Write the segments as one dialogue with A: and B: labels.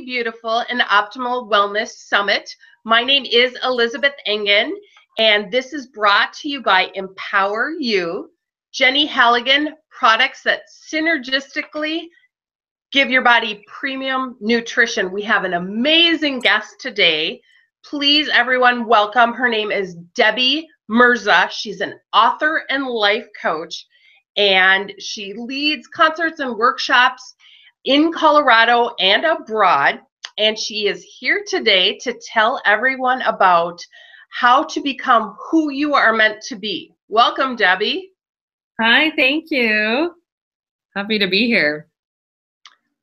A: Simply Beautiful and Optimal Wellness Summit. My name is Elizabeth Engen, and this is brought to you by Empower You, Jenny Halligan, products that synergistically give your body premium nutrition. We have an amazing guest today. Please, everyone, welcome. Her name is Debbie Mirza. She's an author and life coach, and she leads concerts and workshops in Colorado and abroad. And she is here today to tell everyone about how to become who you are meant to be. Welcome, Debbie.
B: Hi, thank you. Happy to be here.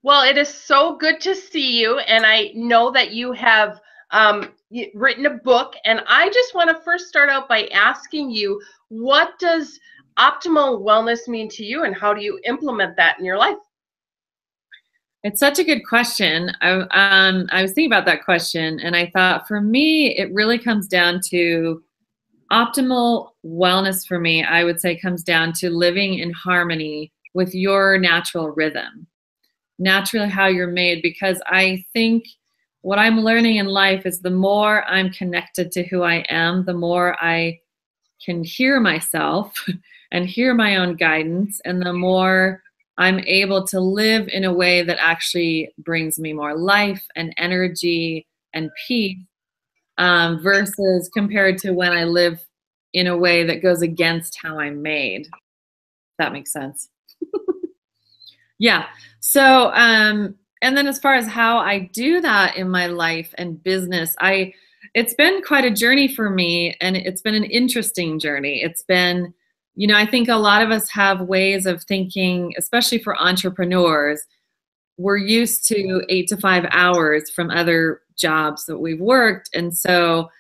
A: Well, it is so good to see you, and I know that you have written a book, and I just want to first start out by asking you, what does optimal wellness mean to you, and how do you implement that in your life?
B: It's such a good question. I was thinking about that question, and I thought for me, it really comes down to optimal wellness for me, I would say comes down to living in harmony with your natural rhythm, naturally how you're made, because I think what I'm learning in life is the more I'm connected to who I am, the more I can hear myself and hear my own guidance, and the more I'm able to live in a way that actually brings me more life and energy and peace, versus compared to when I live in a way that goes against how I'm made. If that makes sense. Yeah. So, and then as far as how I do that in my life and business, it's been quite a journey for me, and it's been an interesting journey. It's been, I think a lot of us have ways of thinking, especially for entrepreneurs. We're used to 8 to 5 hours from other jobs that we've worked. And so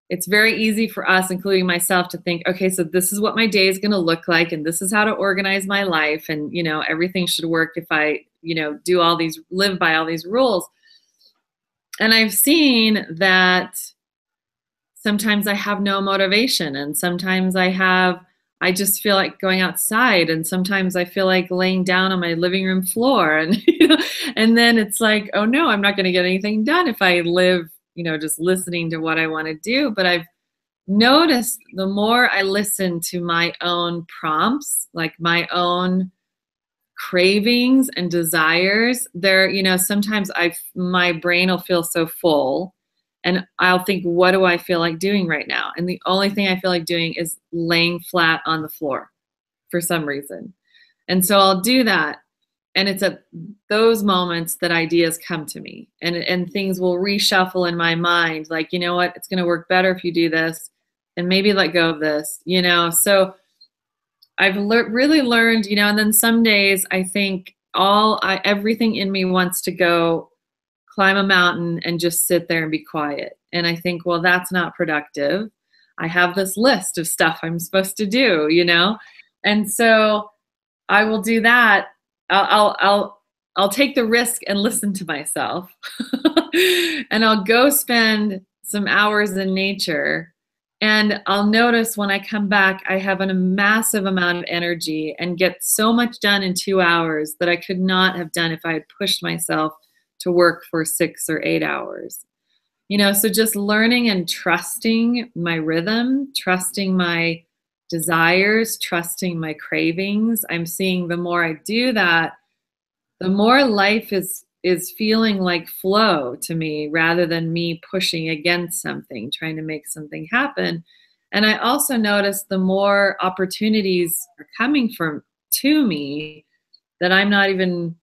B: it's very easy for us, including myself, to think, okay, so this is what my day is going to look like, and this is how to organize my life. And, everything should work if I, live by all these rules. And I've seen that sometimes I have no motivation, and sometimes I just feel like going outside, and sometimes I feel like laying down on my living room floor, and and then it's like, oh no, I'm not going to get anything done if I live, just listening to what I want to do. But I've noticed the more I listen to my own prompts, like my own cravings and desires, sometimes my brain will feel so full. And I'll think, what do I feel like doing right now? And the only thing I feel like doing is laying flat on the floor for some reason. And so I'll do that. And it's at those moments that ideas come to me, and things will reshuffle in my mind. Like, you know what, it's going to work better if you do this, and maybe let go of this, So I've really learned, and then some days I think everything in me wants to go climb a mountain and just sit there and be quiet. And I think, well, that's not productive. I have this list of stuff I'm supposed to do, And so I will do that. I'll take the risk and listen to myself. And I'll go spend some hours in nature. And I'll notice when I come back, I have a massive amount of energy and get so much done in 2 hours that I could not have done if I had pushed myself to work for 6 or 8 hours. So just learning and trusting my rhythm, trusting my desires, trusting my cravings. I'm seeing the more I do that, the more life is feeling like flow to me, rather than me pushing against something, trying to make something happen. And I also notice the more opportunities are coming to me that I'm not even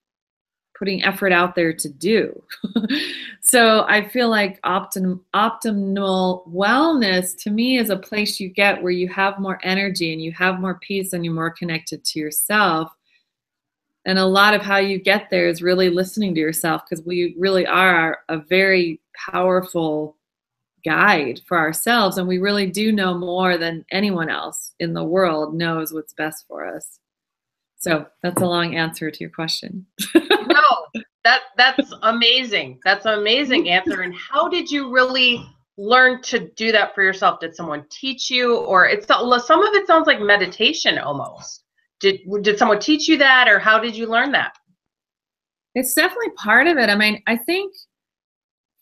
B: putting effort out there to do. So I feel like optimal wellness to me is a place you get where you have more energy and you have more peace and you're more connected to yourself. And a lot of how you get there is really listening to yourself, because we really are a very powerful guide for ourselves, and we really do know more than anyone else in the world knows what's best for us. So that's a long answer to your question.
A: No, that's amazing. That's an amazing answer. And how did you really learn to do that for yourself? Did someone teach you, or some of it sounds like meditation almost? Did someone teach you that, or how did you learn that?
B: It's definitely part of it. I mean, I think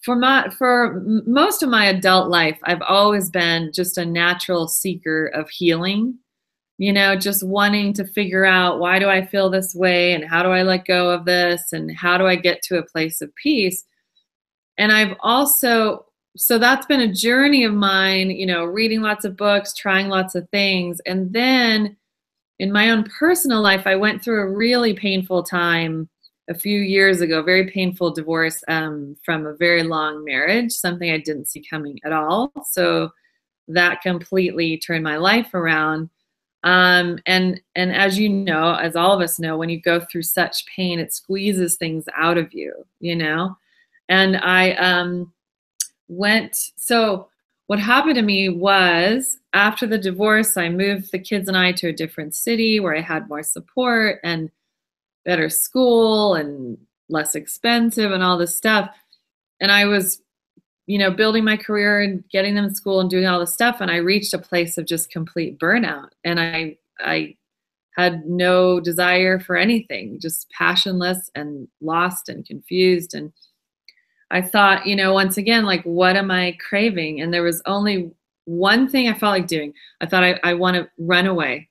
B: most of my adult life, I've always been just a natural seeker of healing, just wanting to figure out, why do I feel this way, and how do I let go of this, and how do I get to a place of peace? And so that's been a journey of mine, reading lots of books, trying lots of things. And then in my own personal life, I went through a really painful time a few years ago, very painful divorce from a very long marriage, something I didn't see coming at all. So that completely turned my life around. And as you know, as all of us know, when you go through such pain, it squeezes things out of you, And so what happened to me was, after the divorce, I moved the kids and I to a different city where I had more support and better school and less expensive and all this stuff. And I was, building my career and getting them to school and doing all this stuff. And I reached a place of just complete burnout. And I had no desire for anything, just passionless and lost and confused. And I thought, once again, like, what am I craving? And there was only one thing I felt like doing. I thought, I want to run away.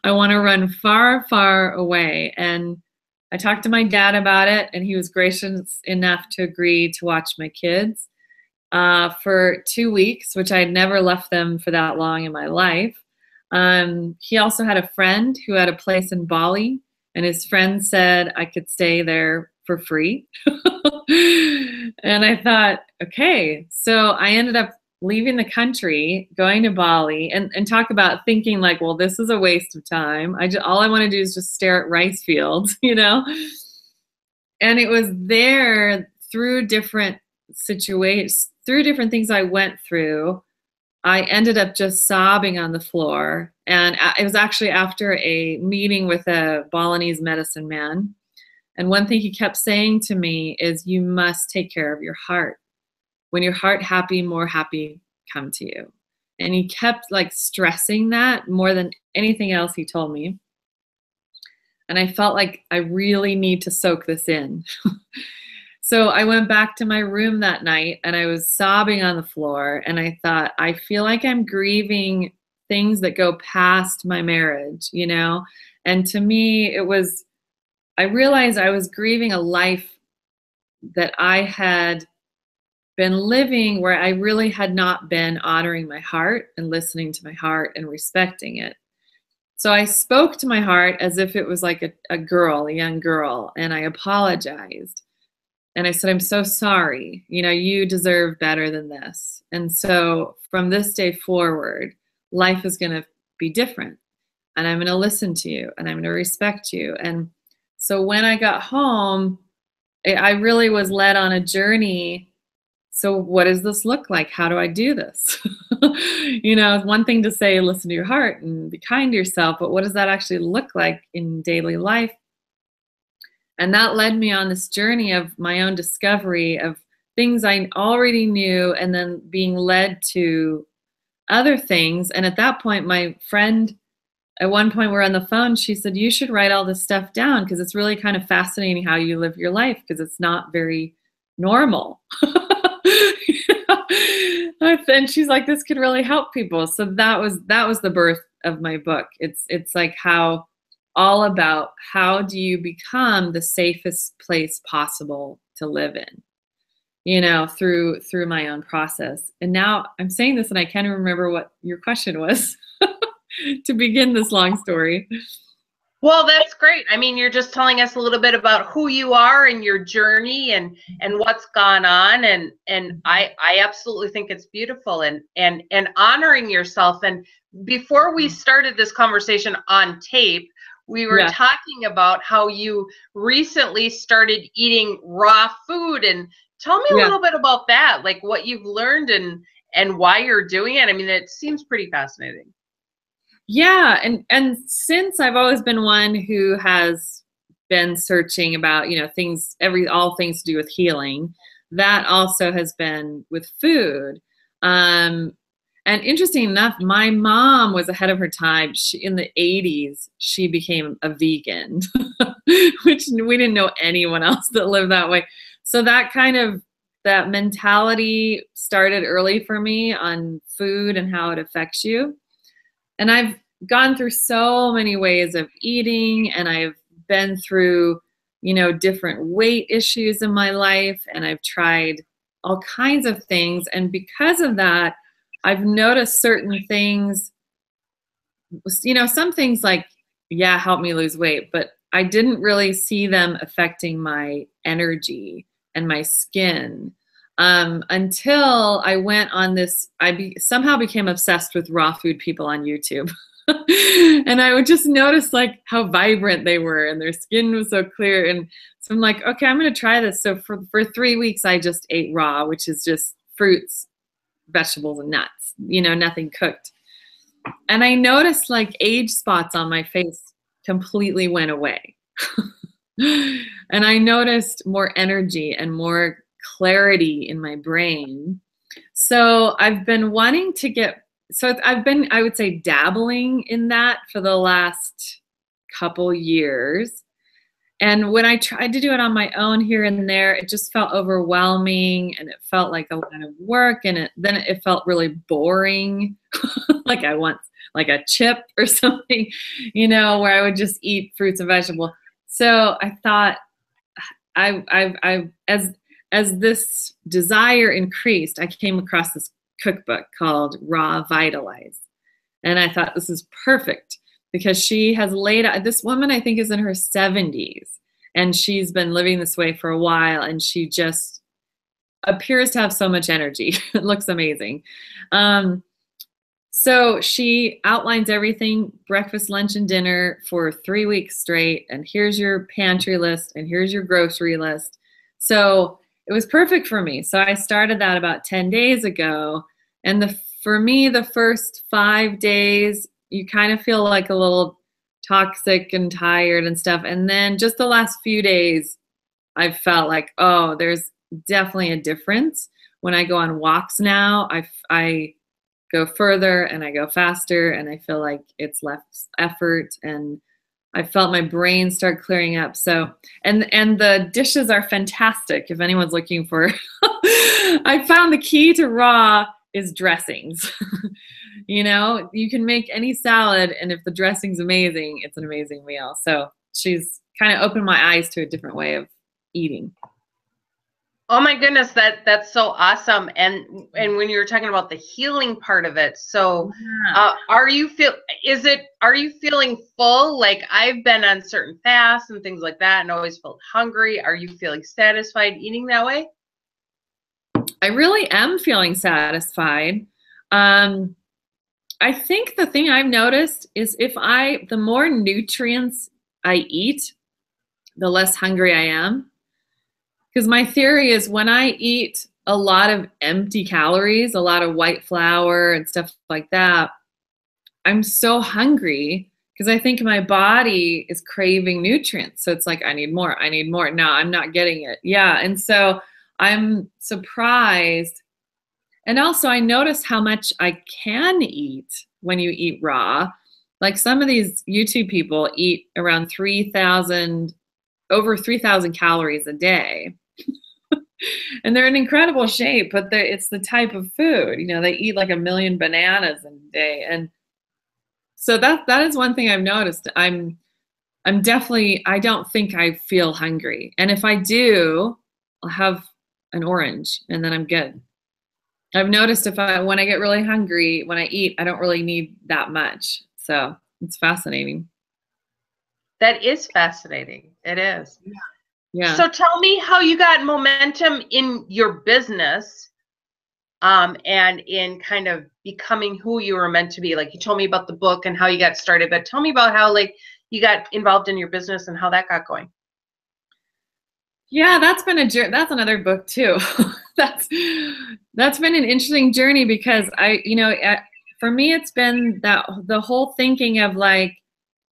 B: I want to run far, far away. And I talked to my dad about it, and he was gracious enough to agree to watch my kids for 2 weeks, which I had never left them for that long in my life. He also had a friend who had a place in Bali, and his friend said I could stay there for free. And I thought, okay. So I ended up leaving the country, going to Bali, and talk about thinking like, well, this is a waste of time. All I want to do is just stare at rice fields, And it was there, through different situations, through different things I went through, I ended up just sobbing on the floor. And it was actually after a meeting with a Balinese medicine man. And one thing he kept saying to me is, you must take care of your heart. When your heart happy, more happy come to you. And he kept like stressing that more than anything else he told me. And I felt like I really need to soak this in. So I went back to my room that night, and I was sobbing on the floor. And I thought, I feel like I'm grieving things that go past my marriage, And to me, I realized I was grieving a life that I had been living where I really had not been honoring my heart and listening to my heart and respecting it. So I spoke to my heart as if it was like a young girl, and I apologized. And I said, I'm so sorry. You deserve better than this. And so from this day forward, life is going to be different. And I'm going to listen to you, and I'm going to respect you. And so when I got home, I really was led on a journey. So what does this look like? How do I do this? It's one thing to say, listen to your heart and be kind to yourself, but what does that actually look like in daily life? And that led me on this journey of my own discovery of things I already knew, and then being led to other things. And at that point, my friend, at one point we're on the phone, she said, you should write all this stuff down, because it's really kind of fascinating how you live your life, because it's not very normal. And she's like, this could really help people. So that was the birth of my book. It's like all about how do you become the safest place possible to live in, through my own process. And now I'm saying this and I can't even remember what your question was to begin this long story.
A: Well, that's great. I mean, you're just telling us a little bit about who you are and your journey and what's gone on, and I absolutely think it's beautiful, and honoring yourself. And before we started this conversation on tape, we were talking about how you recently started eating raw food, and tell me a little bit about that, like what you've learned and why you're doing it. I mean, it seems pretty fascinating.
B: Yeah, and since I've always been one who has been searching about, all things to do with healing, that also has been with food. And interesting enough, my mom was ahead of her time. In the 80s, she became a vegan, which we didn't know anyone else that lived that way. So that kind of that mentality started early for me on food and how it affects you. And I've gone through so many ways of eating, and I've been through, you know, different weight issues in my life, and I've tried all kinds of things. And because of that, I've noticed certain things, you know, some things like, yeah, help me lose weight, but I didn't really see them affecting my energy and my skin until I went on this. Somehow became obsessed with raw food people on YouTube. And I would just notice like how vibrant they were and their skin was so clear. And so I'm like, okay, I'm going to try this. So for 3 weeks, I just ate raw, which is just fruits, vegetables, and nuts, you know, nothing cooked. And I noticed like age spots on my face completely went away. And I noticed more energy and more clarity in my brain. So I've been wanting to I've been, I would say, dabbling in that for the last couple years. And when I tried to do it on my own here and there, it just felt overwhelming, and it felt like a lot of work, and then it felt really boring. Like I want like a chip or something, you know, where I would just eat fruits and vegetables. So I thought as this desire increased, I came across this cookbook called Raw Vitalize. And I thought this is perfect because she has laid out, this woman I think is in her 70s, and she's been living this way for a while, and she just appears to have so much energy. It looks amazing. So she outlines everything, breakfast, lunch, and dinner for 3 weeks straight. And here's your pantry list, and here's your grocery list. So it was perfect for me. So I started that about 10 days ago. And for me, the first 5 days, you kind of feel like a little toxic and tired and stuff. And then just the last few days, I felt like, oh, there's definitely a difference. When I go on walks now, I go further and I go faster, and I feel like it's less effort, and I felt my brain start clearing up. So, and the dishes are fantastic. If anyone's looking for, I found the key to raw is dressings. You know, you can make any salad, and if the dressing's amazing, it's an amazing meal. So she's kind of opened my eyes to a different way of eating.
A: Oh my goodness, that's so awesome. And when you were talking about the healing part of it, so
B: Yeah.
A: are you feeling full? Like I've been on certain fasts and things like that and always felt hungry. Are you feeling satisfied eating that way?
B: I really am feeling satisfied. I think the thing I've noticed is the more nutrients I eat, the less hungry I am. Because my theory is when I eat a lot of empty calories, a lot of white flour and stuff like that, I'm so hungry because I think my body is craving nutrients. So it's like, I need more, I need more. No, I'm not getting it. Yeah. And so I'm surprised. And also I notice how much I can eat when you eat raw. Like some of these YouTube people eat around over 3,000 calories a day. And they're in incredible shape, but it's the type of food, you know, they eat like 1 million bananas a day. And so that is one thing I've noticed. I'm definitely, I don't think I feel hungry. And if I do, I'll have an orange and then I'm good. I've noticed when I get really hungry, when I eat, I don't really need that much. So it's fascinating.
A: That is fascinating. It is.
B: Yeah.
A: So tell me how you got momentum in your business and in kind of becoming who you were meant to be. Like you told me about the book and how you got started, but tell me about how like you got involved in your business and how that got going.
B: Yeah, that's another book too. that's been an interesting journey because for me, it's been the whole thinking of like,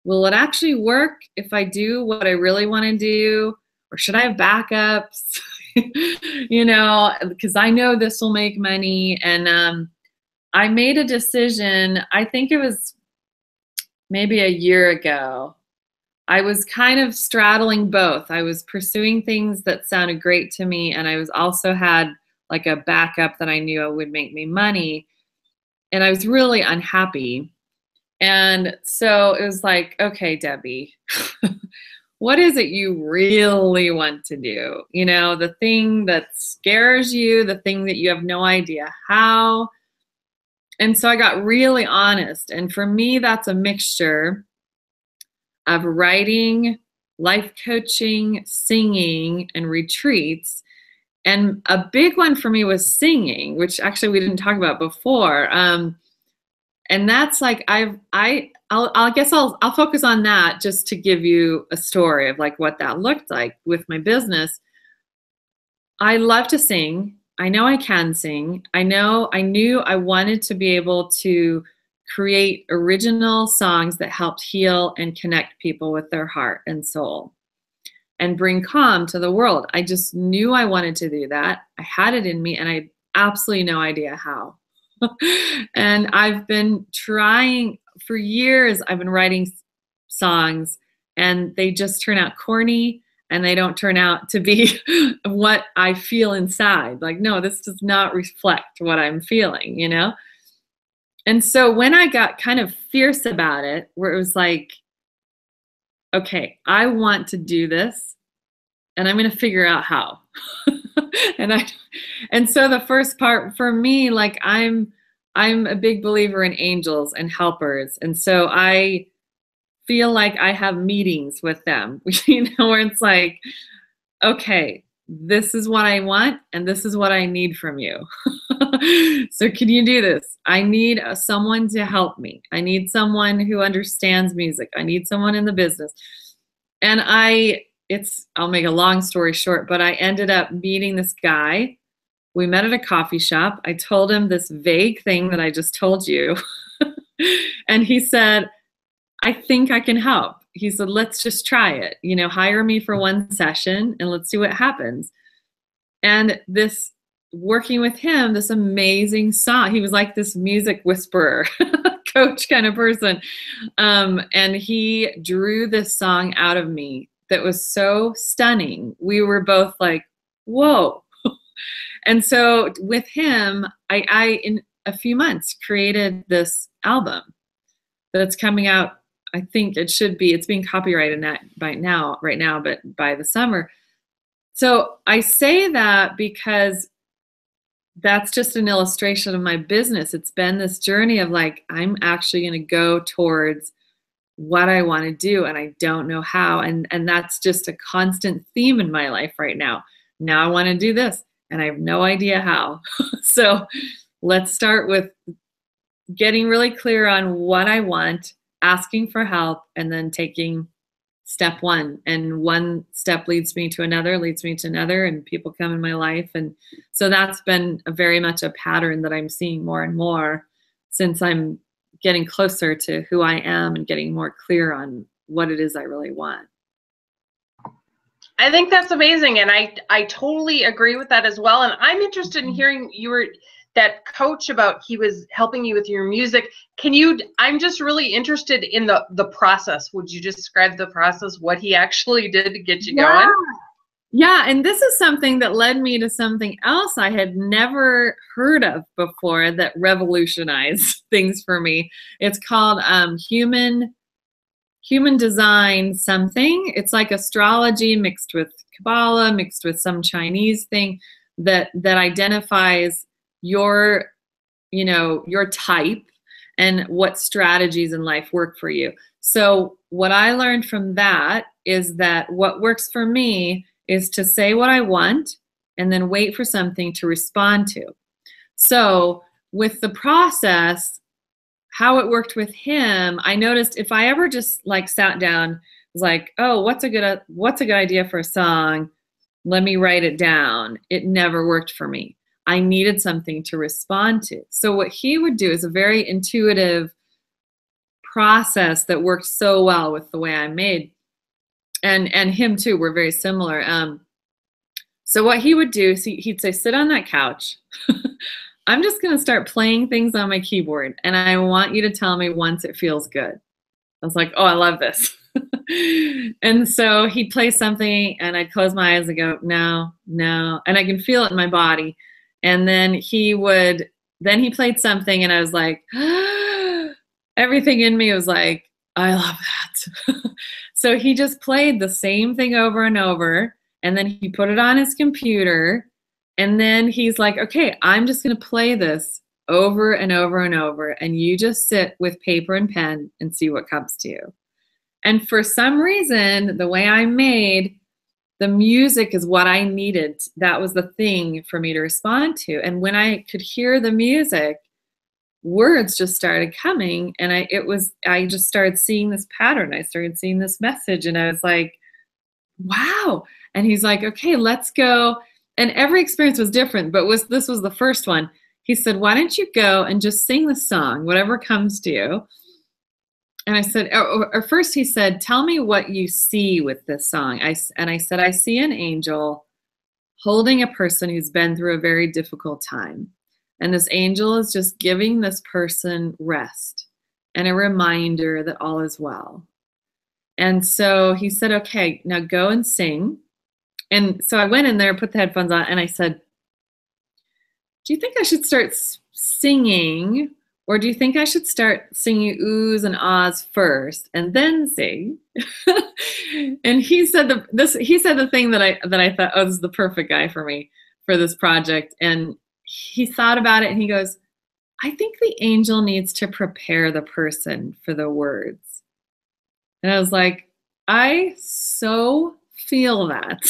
B: will it actually work if I do what I really want to do? Or should I have backups? You know, because I know this will make money. And I made a decision, I think it was maybe a year ago. I was kind of straddling both. I was pursuing things that sounded great to me, and I was also had like a backup that I knew would make me money. And I was really unhappy. And so it was like, okay, Debbie, what is it you really want to do? You know, the thing that scares you, the thing that you have no idea how. And so I got really honest. And for me, that's a mixture of writing, life coaching, singing, and retreats. And a big one for me was singing, which actually we didn't talk about before. And that's like I guess I'll focus on that just to give you a story of like what that looked like with my business. I love to sing. I know I can sing. I knew I wanted to be able to create original songs that helped heal and connect people with their heart and soul and bring calm to the world. I just knew I wanted to do that. I had it in me and I had absolutely no idea how. And I've been trying for years. I've been writing songs and they just turn out corny and they don't turn out to be what I feel inside. Like, no, this does not reflect what I'm feeling, you know? And so when I got kind of fierce about it, where it was like, okay, I want to do this and I'm going to figure out how. And so the first part for me, like I'm a big believer in angels and helpers. And so I feel like I have meetings with them, you know, where it's like, okay, this is what I want and this is what I need from you. So can you do this? I need someone to help me. I need someone who understands music. I need someone in the business. And I'll make a long story short, but I ended up meeting this guy. We met at a coffee shop. I told him this vague thing that I just told you. And he said, I think I can help. He said, let's just try it. You know, hire me for one session and let's see what happens. And this, working with him, this amazing song, he was like this music whisperer, coach kind of person. And he drew this song out of me that was so stunning. We were both like, whoa. And so with him, I in a few months created this album that's coming out. I think it's being copyrighted right now, but by the summer. So I say that because that's just an illustration of my business. It's been this journey of like, I'm actually going to go towards what I want to do and I don't know how. And that's just a constant theme in my life right now. Now I want to do this and I have no idea how. So let's start with getting really clear on what I want, asking for help, and then taking step one. And one step leads me to another, and people come in my life. And so that's been very much a pattern that I'm seeing more and more since I'm getting closer to who I am and getting more clear on what it is I really want.
A: I think that's amazing. And I totally agree with that as well. And I'm interested in hearing that coach about, he was helping you with your music. I'm just really interested in the process. Would you describe the process, what he actually did to get you going?
B: Yeah, and this is something that led me to something else I had never heard of before that revolutionized things for me. It's called human design something. It's like astrology mixed with Kabbalah, mixed with some Chinese thing that identifies your type and what strategies in life work for you. So what I learned from that is that what works for me is to say what I want and then wait for something to respond to. So with the process, how it worked with him, I noticed if I ever just like sat down, was like, oh, what's a good idea for a song? Let me write it down. It never worked for me. I needed something to respond to. So what he would do is a very intuitive process that worked so well with the way I'm made. And him too, we're very similar. So what he would do, he'd say, sit on that couch. I'm just going to start playing things on my keyboard. And I want you to tell me once it feels good. I was like, oh, I love this. And so he'd play something and I'd close my eyes and go, no. And I can feel it in my body. And then he played something and I was like, everything in me was like, I love that. So he just played the same thing over and over. And then he put it on his computer. And then he's like, okay, I'm just going to play this over and over and over. And you just sit with paper and pen and see what comes to you. And for some reason, the way I made the music is what I needed. That was the thing for me to respond to. And when I could hear the music, words just started coming. And I just started seeing this pattern. I started seeing this message. And I was like, wow. And he's like, okay, let's go. And every experience was different, but this was the first one. He said, why don't you go and just sing the song, whatever comes to you. And I said, or first he said, tell me what you see with this song. I said, I see an angel holding a person who's been through a very difficult time. And this angel is just giving this person rest and a reminder that all is well. And so he said, okay, now go and sing. And so I went in there, put the headphones on, and I said, do you think I should start singing? Or do you think I should start singing oohs and ahs first and then sing? And he said the thing that I thought, oh, this is the perfect guy for me for this project. And he thought about it and he goes, I think the angel needs to prepare the person for the words. And I was like, I so feel that.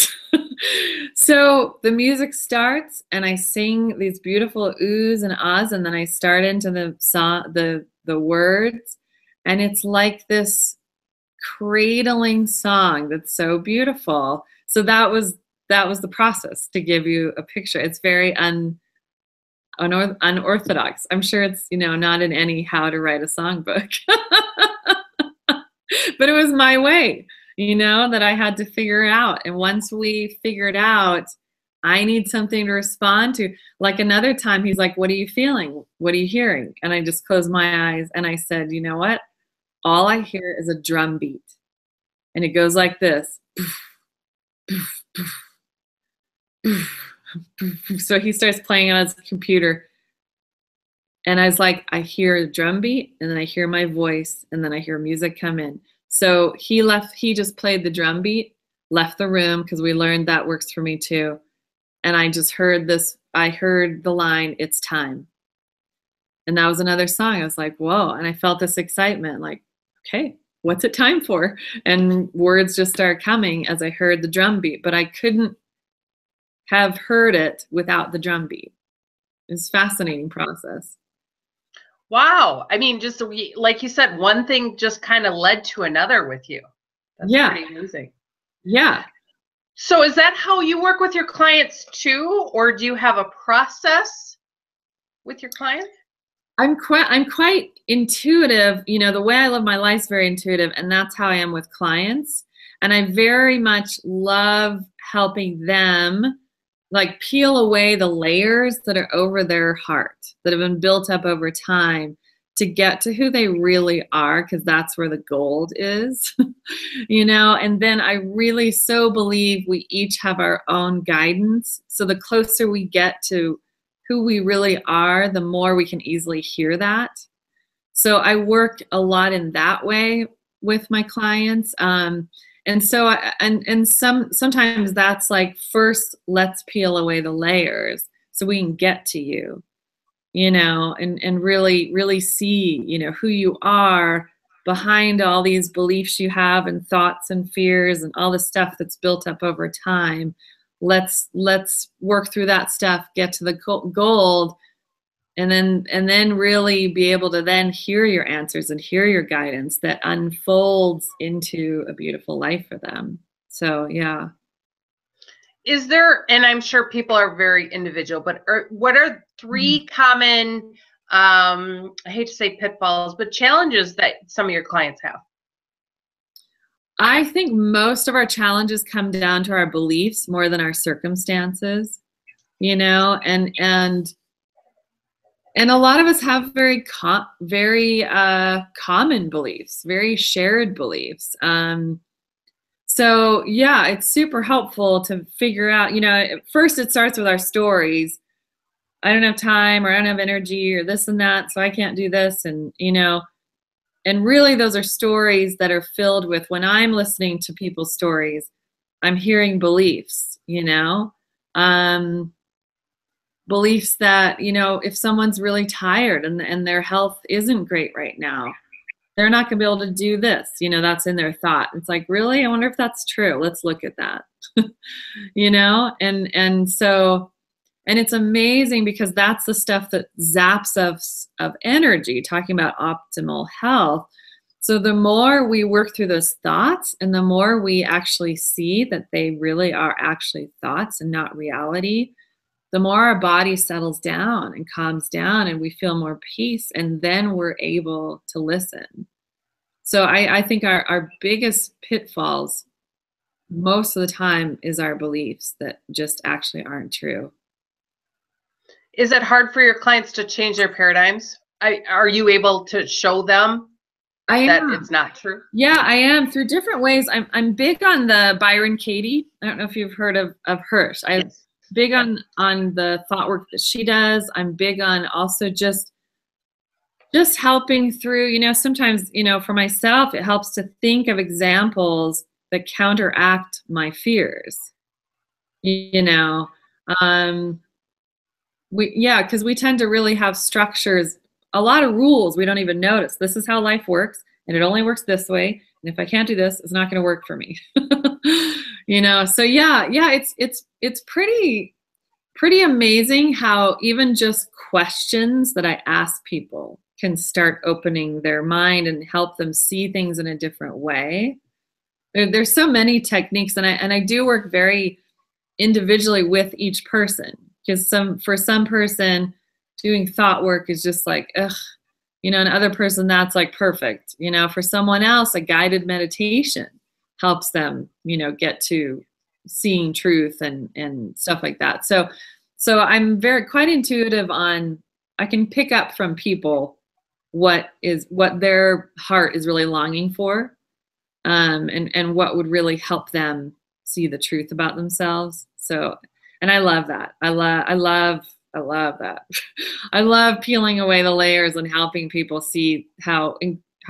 B: So the music starts and I sing these beautiful oohs and ahs, and then I start into the song, the words, and it's like this cradling song that's so beautiful. So that was the process to give you a picture. It's very unorthodox. I'm sure it's, not in any how to write a songbook, but it was my way. That I had to figure it out. And once we figured out, I need something to respond to. Like another time, he's like, what are you feeling? What are you hearing? And I just closed my eyes and I said, you know what? All I hear is a drum beat. And it goes like this. So he starts playing on his computer. And I was like, I hear a drum beat, and then I hear my voice, and then I hear music come in. So he just played the drum beat, left the room because we learned that works for me too. And I just heard I heard the line, it's time. And that was another song. I was like, whoa. And I felt this excitement, like, okay, what's it time for? And words just started coming as I heard the drum beat, but I couldn't have heard it without the drum beat. It's a fascinating process.
A: Wow. I mean, just like you said, one thing just kind of led to another with you. That's pretty amazing.
B: Yeah.
A: So is that how you work with your clients too? Or do you have a process with your clients?
B: I'm quite intuitive. The way I live my life is very intuitive, and that's how I am with clients. And I very much love helping them like peel away the layers that are over their heart that have been built up over time to get to who they really are, because that's where the gold is, and then I really so believe we each have our own guidance. So the closer we get to who we really are, the more we can easily hear that. So I work a lot in that way with my clients. And so, sometimes that's like, first, let's peel away the layers so we can get to you, and really, really see, who you are behind all these beliefs you have and thoughts and fears and all the stuff that's built up over time. Let's work through that stuff, get to the gold, and then really be able to then hear your answers and hear your guidance that unfolds into a beautiful life for them. So, yeah.
A: Is there, and I'm sure people are very individual, but what are three common, I hate to say pitfalls, but challenges that some of your clients have?
B: I think most of our challenges come down to our beliefs more than our circumstances, and a lot of us have very common beliefs, very shared beliefs. So yeah, it's super helpful to figure out, first it starts with our stories. I don't have time, or I don't have energy, or this and that, so I can't do this. And, and really those are stories that are filled with, when I'm listening to people's stories, I'm hearing beliefs, beliefs that, if someone's really tired and their health isn't great right now, they're not going to be able to do this. That's in their thought. It's like, really? I wonder if that's true. Let's look at that. And so, and it's amazing because that's the stuff that zaps us of energy, talking about optimal health. So the more we work through those thoughts, and the more we actually see that they really are actually thoughts and not reality, the more our body settles down and calms down, and we feel more peace, and then we're able to listen. So I think our biggest pitfalls most of the time is our beliefs that just actually aren't true.
A: Is it hard for your clients to change their paradigms? Are you able to show them that it's not true?
B: Yeah, I am, through different ways. I'm big on the Byron Katie. I don't know if you've heard of her. I'm big on the thought work that she does. I'm big on also just helping through, sometimes, for myself, it helps to think of examples that counteract my fears. Because we tend to really have structures, a lot of rules we don't even notice. This is how life works, and it only works this way. And if I can't do this, it's not going to work for me. So it's pretty amazing how even just questions that I ask people can start opening their mind and help them see things in a different way. There's so many techniques, and I do work very individually with each person, because for some person doing thought work is just like, ugh, another person that's like perfect. For someone else, a guided meditation helps them, get to seeing truth and stuff like that. So I'm quite intuitive on, I can pick up from people what their heart is really longing for, and what would really help them see the truth about themselves. So, and I love that. I love that. I love peeling away the layers and helping people see how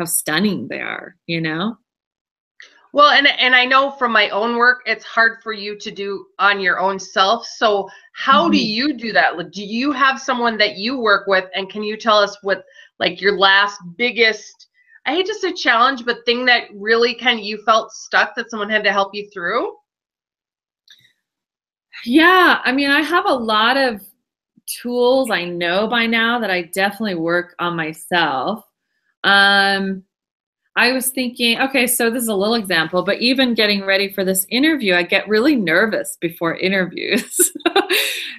B: stunning they are,
A: Well, and I know from my own work, it's hard for you to do on your own self. So how do you do that? Do you have someone that you work with, and can you tell us what, like, your last biggest, I hate to say challenge, but thing that really you felt stuck that someone had to help you through?
B: Yeah, I mean, I have a lot of tools I know by now that I definitely work on myself. I was thinking, okay, so this is a little example, but even getting ready for this interview, I get really nervous before interviews.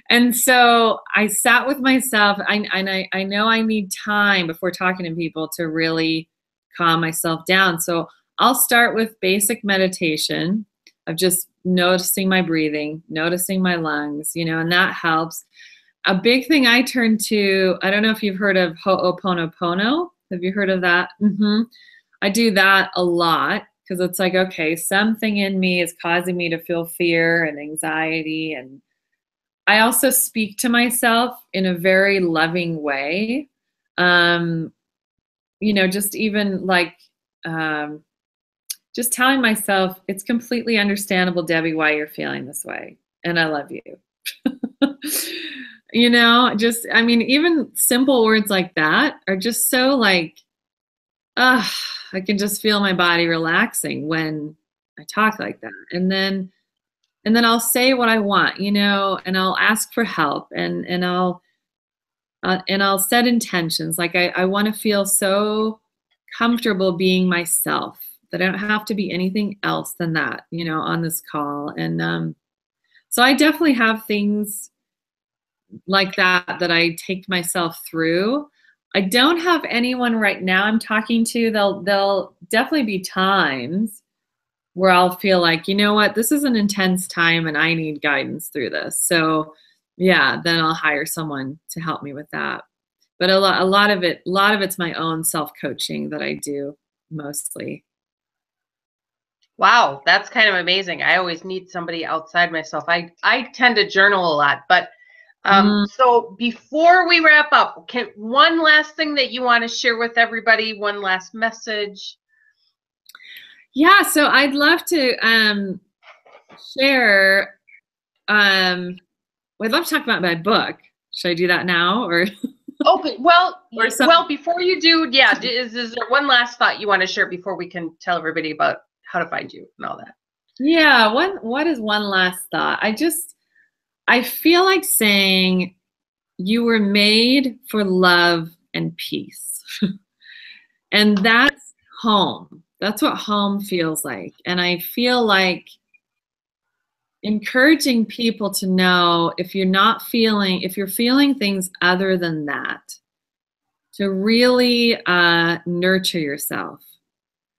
B: And so I sat with myself. I know I need time before talking to people to really calm myself down. So I'll start with basic meditation of just noticing my breathing, noticing my lungs, and that helps. A big thing I turn to, I don't know if you've heard of Ho'oponopono. Have you heard of that? I do that a lot, because it's like, okay, something in me is causing me to feel fear and anxiety. And I also speak to myself in a very loving way. Just even like, just telling myself, it's completely understandable, Debbie, why you're feeling this way. And I love you. Even simple words like that are just so like, I can just feel my body relaxing when I talk like that. And then I'll say what I want, and I'll ask for help, and I'll set intentions. Like I want to feel so comfortable being myself that I don't have to be anything else than that, on this call. And so I definitely have things like that I take myself through. I don't have anyone right now I'm talking to. There'll definitely be times where I'll feel like, you know what, this is an intense time and I need guidance through this. So yeah, then I'll hire someone to help me with that. But a lot of it's my own self-coaching that I do mostly.
A: Wow, that's kind of amazing. I always need somebody outside myself. I tend to journal a lot, but So before we wrap up, one last thing that you want to share with everybody, one last message?
B: Yeah, so I'd love to share, I'd love to talk about my book. Should I do that now, or?
A: Okay, well,
B: Or
A: before you do, yeah, is there one last thought you want to share before we can tell everybody about how to find you and all that?
B: Yeah, what is one last thought? I feel like saying you were made for love and peace. And that's home. That's what home feels like. And I feel like encouraging people to know if you're feeling things other than that, to really nurture yourself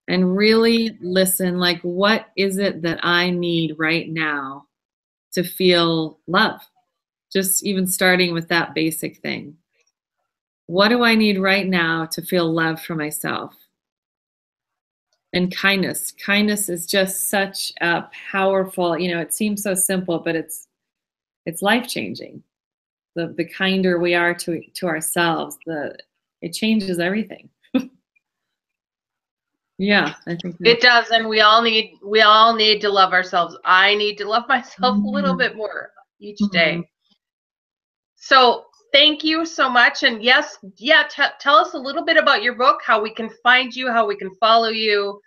B: and really listen, like, what is it that I need right now to feel love? Just even starting with that basic thing. What do I need right now to feel love for myself? And kindness. Kindness is just such a powerful, it seems so simple, but it's life-changing. The kinder we are to ourselves, it changes everything. Yeah, I think
A: it does, and we all need to love ourselves. I need to love myself a little bit more each day. So thank you so much. And yes, yeah, tell us a little bit about your book, how we can find you, how we can follow you.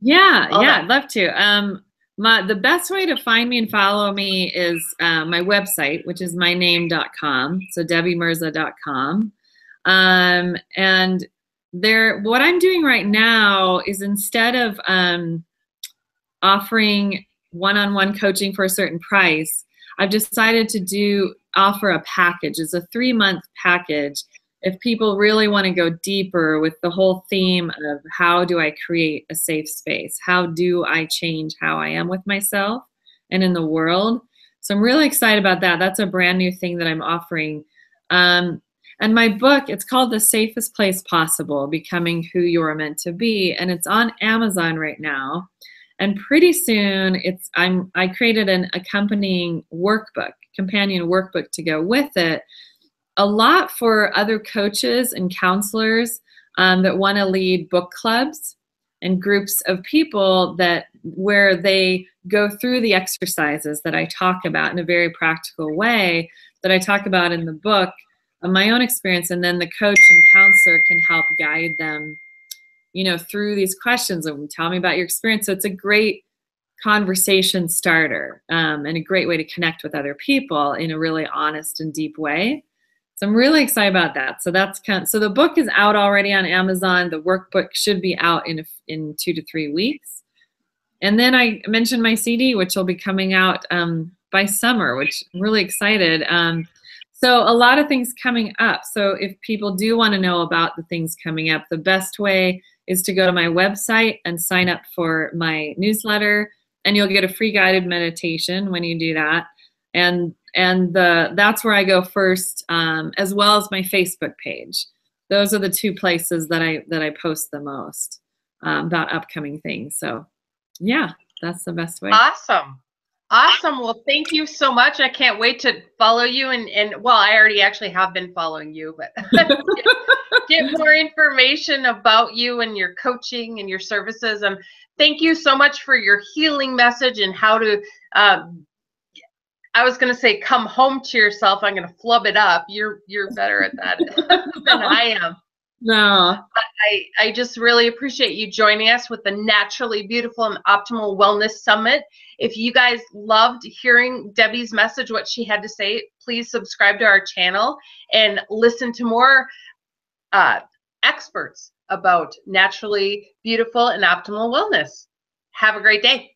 B: Yeah, I'd love to. The best way to find me and follow me is my website, which is myname.com. So debbiemirza.com. And what I'm doing right now is, instead of offering one-on-one coaching for a certain price, I've decided to offer a package. It's a 3-month package. If people really want to go deeper with the whole theme of how do I create a safe space? How do I change how I am with myself and in the world? So I'm really excited about that. That's a brand new thing that I'm offering. And my book, it's called The Safest Place Possible, Becoming Who You're Meant to Be. And it's on Amazon right now. And pretty soon I created an accompanying workbook, companion workbook to go with it. A lot for other coaches and counselors that want to lead book clubs and groups of people where they go through the exercises that I talk about in a very practical way that I talk about in the book, my own experience, and then the coach and counselor can help guide them, through these questions of, tell me about your experience. So it's a great conversation starter and a great way to connect with other people in a really honest and deep way. So I'm really excited about that. So so the book is out already on Amazon. The workbook should be out in 2 to 3 weeks. And then I mentioned my CD, which will be coming out by summer, which I'm really excited. So a lot of things coming up. So if people do want to know about the things coming up, the best way is to go to my website and sign up for my newsletter, and you'll get a free guided meditation when you do that. And that's where I go first, as well as my Facebook page. Those are the 2 places that I post the most about upcoming things. So yeah, that's the best way.
A: Awesome. Well, thank you so much. I can't wait to follow you. And well, I already actually have been following you, but get more information about you and your coaching and your services. And thank you so much for your healing message and how to, I was going to say, come home to yourself. I'm going to flub it up. You're better at that than I am.
B: No.
A: I just really appreciate you joining us with the Naturally Beautiful and Optimal Wellness Summit. If you guys loved hearing Debbie's message, what she had to say, please subscribe to our channel and listen to more experts about naturally beautiful and optimal wellness. Have a great day.